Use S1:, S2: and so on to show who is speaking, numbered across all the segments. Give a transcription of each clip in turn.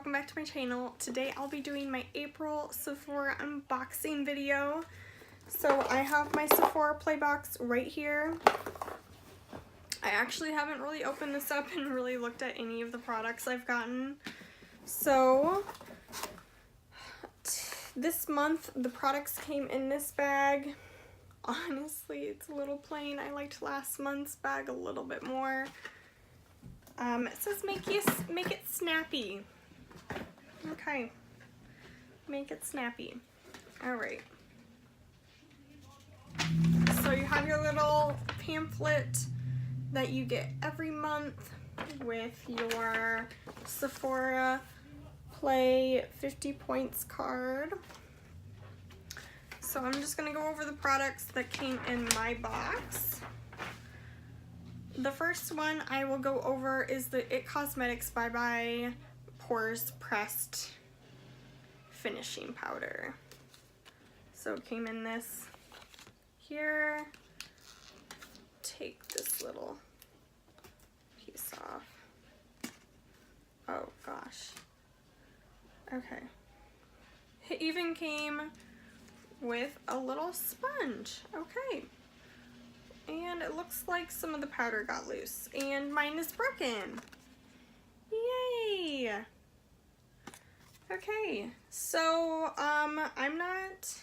S1: welcome back to my channel. Today I'll be doing my April Sephora unboxing video. So I have my Sephora play box right here. I actually haven't really opened this up and really looked at any of the products I've gotten. So this month the products came in this bag. Honestly, it's a little plain. I liked last month's bag a little bit more. It says make it snappy. Okay, make it snappy. All right. So you have your little pamphlet that you get every month with your Sephora Play 50 points card. So I'm just gonna go over the products that came in my box. The first one I will go over is the It Cosmetics by Pore's Pressed Finishing Powder. So it came in this here. Take this little piece off. Oh gosh. Okay. It even came with a little sponge. Okay. And it looks like some of the powder got loose. And mine is broken. Yay! Okay, so, I'm not...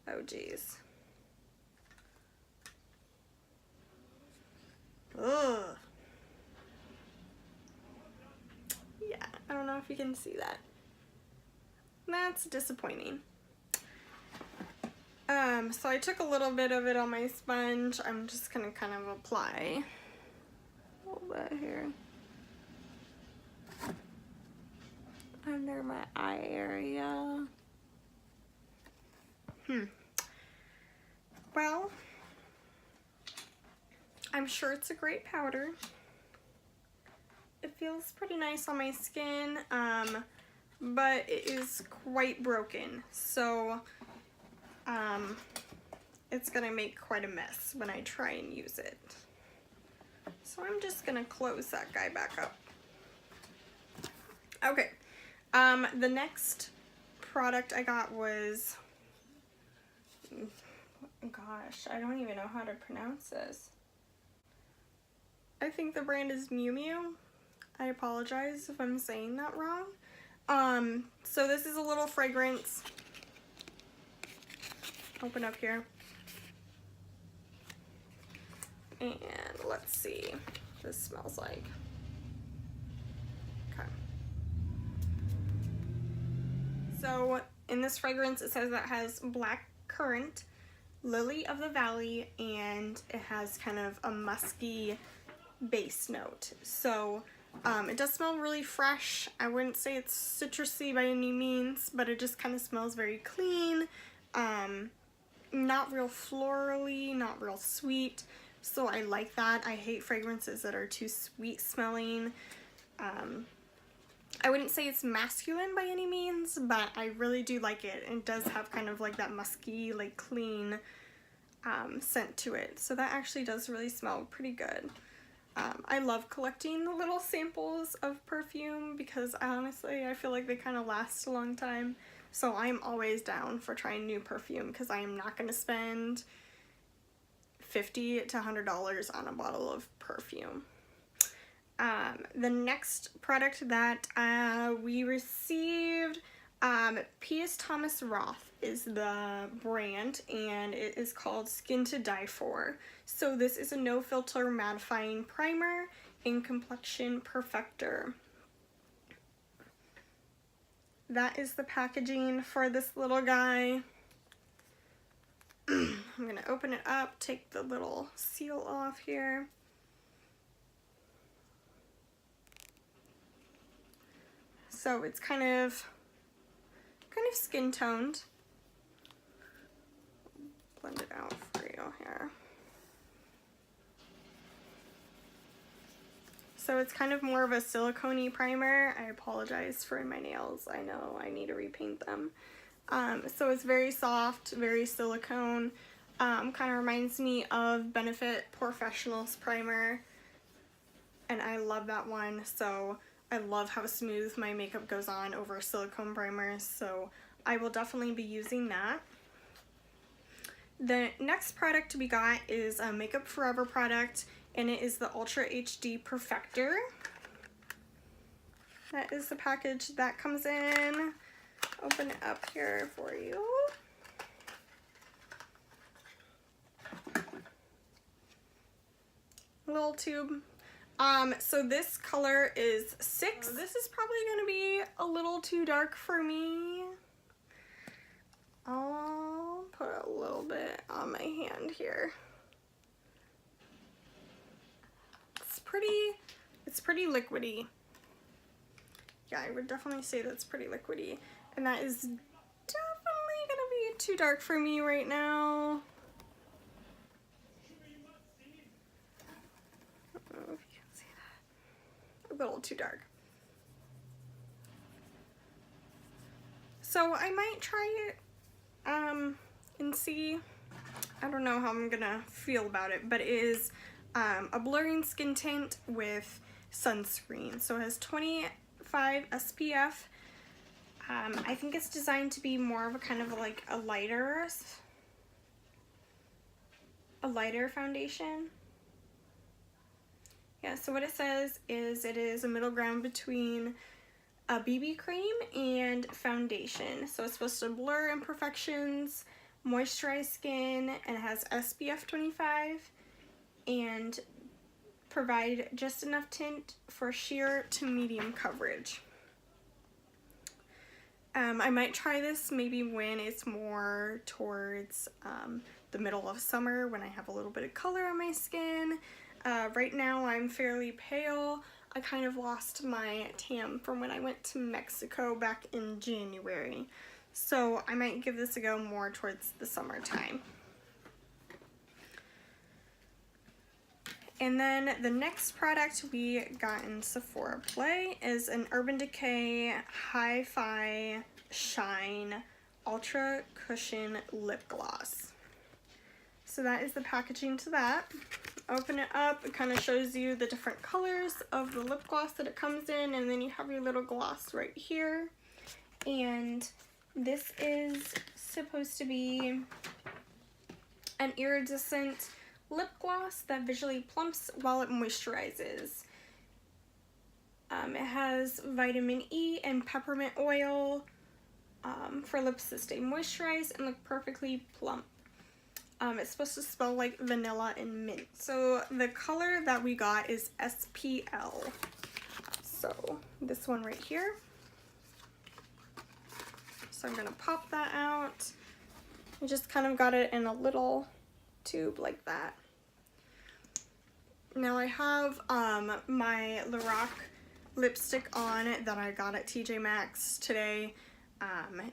S1: Oh, geez. Ugh. Yeah, I don't know if you can see that. That's disappointing. So I took a little bit of it on my sponge. I'm just gonna kind of apply a little bit here under my eye area. Well, I'm sure it's a great powder. It feels pretty nice on my skin, but it is quite broken. So, it's gonna make quite a mess when I try and use it. So I'm just gonna close that guy back up. Okay, the next product I got was, gosh, I don't even know how to pronounce this. I think the brand is Miu Miu. I apologize if I'm saying that wrong. So this is a little fragrance. Open up here. And let's see what this smells like. Okay. So in this fragrance, it says that it has black currant, lily of the valley, and it has kind of a musky base note. So it does smell really fresh. I wouldn't say it's citrusy by any means, but it just kind of smells very clean. Not real florally, not real sweet. So I like that. I hate fragrances that are too sweet smelling. I wouldn't say it's masculine by any means, but I really do like it. It does have kind of like that musky, like clean scent to it. So that actually does really smell pretty good. I love collecting the little samples of perfume because honestly I feel like they kind of last a long time. So I'm always down for trying new perfume because I am not going to spend $50 to $100 on a bottle of perfume. The next product that we received, P.S. Thomas Roth is the brand, and it is called Skin to Die For. So this is a no filter mattifying primer and complexion perfector. That is the packaging for this little guy. I'm gonna open it up, take the little seal off here. So it's kind of skin toned. Blend it out for you here. So it's kind of more of a silicone-y primer. I apologize for my nails. I know I need to repaint them. So it's very soft, very silicone. Kind of reminds me of Benefit Professionals primer. And I love that one. So I love how smooth my makeup goes on over silicone primers, so I will definitely be using that. The next product we got is a Makeup Forever product, and it is the Ultra HD Perfector. That is the package that comes in. Open it up here for you. Little tube. So this color is 6. This is probably gonna be a little too dark for me. I'll put a little bit on my hand here. It's pretty liquidy. Yeah, I would definitely say that's pretty liquidy. And that is definitely gonna be too dark for me right now. I don't know if you can see that. A little too dark. So I might try it and see. I don't know how I'm gonna feel about it, but it is a blurring skin tint with sunscreen. So it has 25 SPF. I think it's designed to be more of a kind of like a lighter foundation. Yeah, so what it says is it is a middle ground between a BB cream and foundation. So it's supposed to blur imperfections, moisturize skin, and it has SPF 25 and provide just enough tint for sheer to medium coverage. I might try this maybe when it's more towards the middle of summer, when I have a little bit of color on my skin. Right now I'm fairly pale. I kind of lost my tan from when I went to Mexico back in January. So I might give this a go more towards the summertime. And then the next product we got in Sephora Play is an Urban Decay Hi-Fi Shine Ultra Cushion Lip Gloss. So that is the packaging to that. Open it up, it kind of shows you the different colors of the lip gloss that it comes in, and then you have your little gloss right here. And this is supposed to be an iridescent lip gloss that visually plumps while it moisturizes. It has vitamin E and peppermint oil for lips to stay moisturized and look perfectly plump. It's supposed to smell like vanilla and mint. So the color that we got is SPL. So this one right here. So I'm gonna pop that out. I just kind of got it in a little tube like that. Now I have my Lorac lipstick on that I got at TJ Maxx today.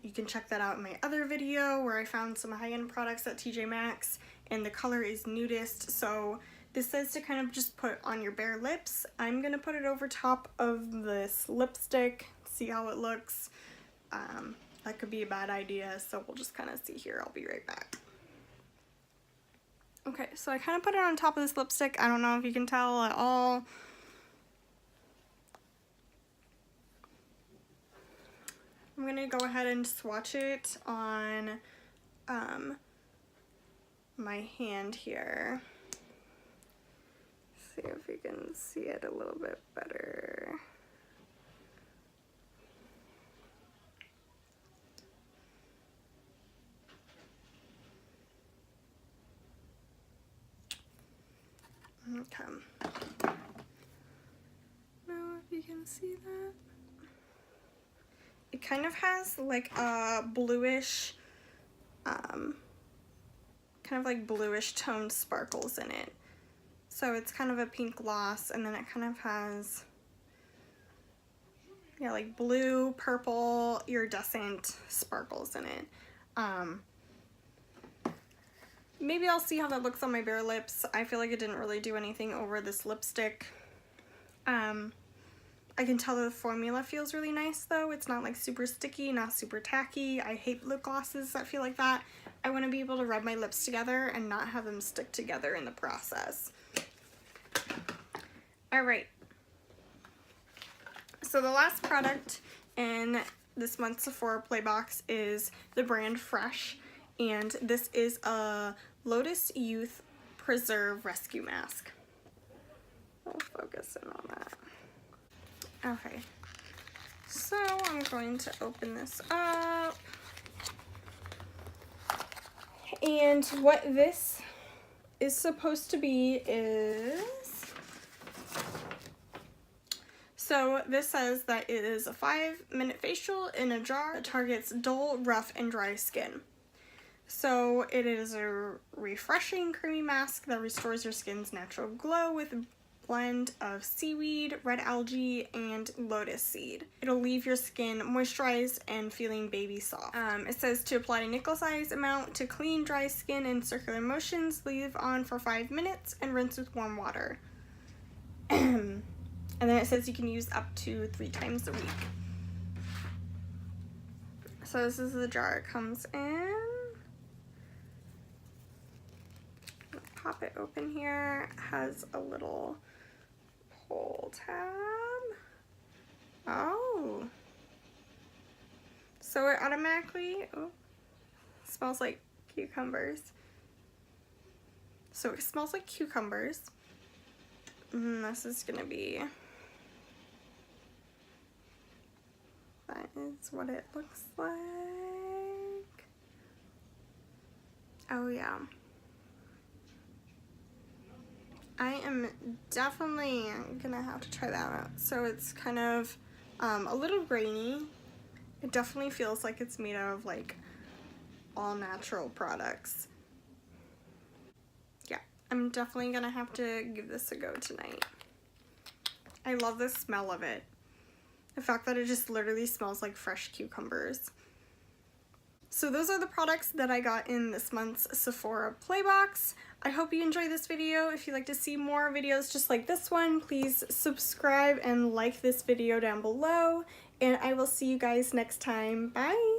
S1: You can check that out in my other video where I found some high-end products at TJ Maxx, and the color is Nudist. So this says to kind of just put on your bare lips. I'm gonna put it over top of this lipstick, see how it looks. That could be a bad idea, so we'll just kind of see here. I'll be right back. Okay, so I kind of put it on top of this lipstick. I don't know if you can tell at all. I'm gonna go ahead and swatch it on my hand here. See if you can see it a little bit better. Okay. Now if you can see that. It kind of has like a bluish, kind of like bluish toned sparkles in it. So it's kind of a pink gloss, and then it kind of has, yeah, like blue, purple, iridescent sparkles in it. Maybe I'll see how that looks on my bare lips. I feel like it didn't really do anything over this lipstick. I can tell the formula feels really nice though. It's not like super sticky, not super tacky. I hate lip glosses that feel like that. I want to be able to rub my lips together and not have them stick together in the process. Alright. So the last product in this month's Sephora Play Box is the brand Fresh, and this is a Lotus Youth Preserve Rescue Mask. I'll focus in on that. Okay, so I'm going to open this up. And what this is supposed to be is, so this says that it is a 5-minute facial in a jar that targets dull, rough, and dry skin. So it is a refreshing creamy mask that restores your skin's natural glow with a blend of seaweed, red algae, and lotus seed. It'll leave your skin moisturized and feeling baby soft. It says to apply a nickel-sized amount to clean dry skin in circular motions, leave on for 5 minutes, and rinse with warm water. And then it says you can use up to 3 times a week. So this is the jar it comes in. Pop it open here. It has a little pull tab. Oh. So it automatically smells like cucumbers. So it smells like cucumbers. And this is gonna be, that is what it looks like. Oh yeah. I am definitely gonna have to try that out. So it's kind of a little grainy. It definitely feels like it's made out of like all natural products. Yeah, I'm definitely gonna have to give this a go tonight. I love the smell of it. The fact that it just literally smells like fresh cucumbers. So those are the products that I got in this month's Sephora Play Box. I hope you enjoyed this video. If you'd like to see more videos just like this one, please subscribe and like this video down below. And I will see you guys next time. Bye!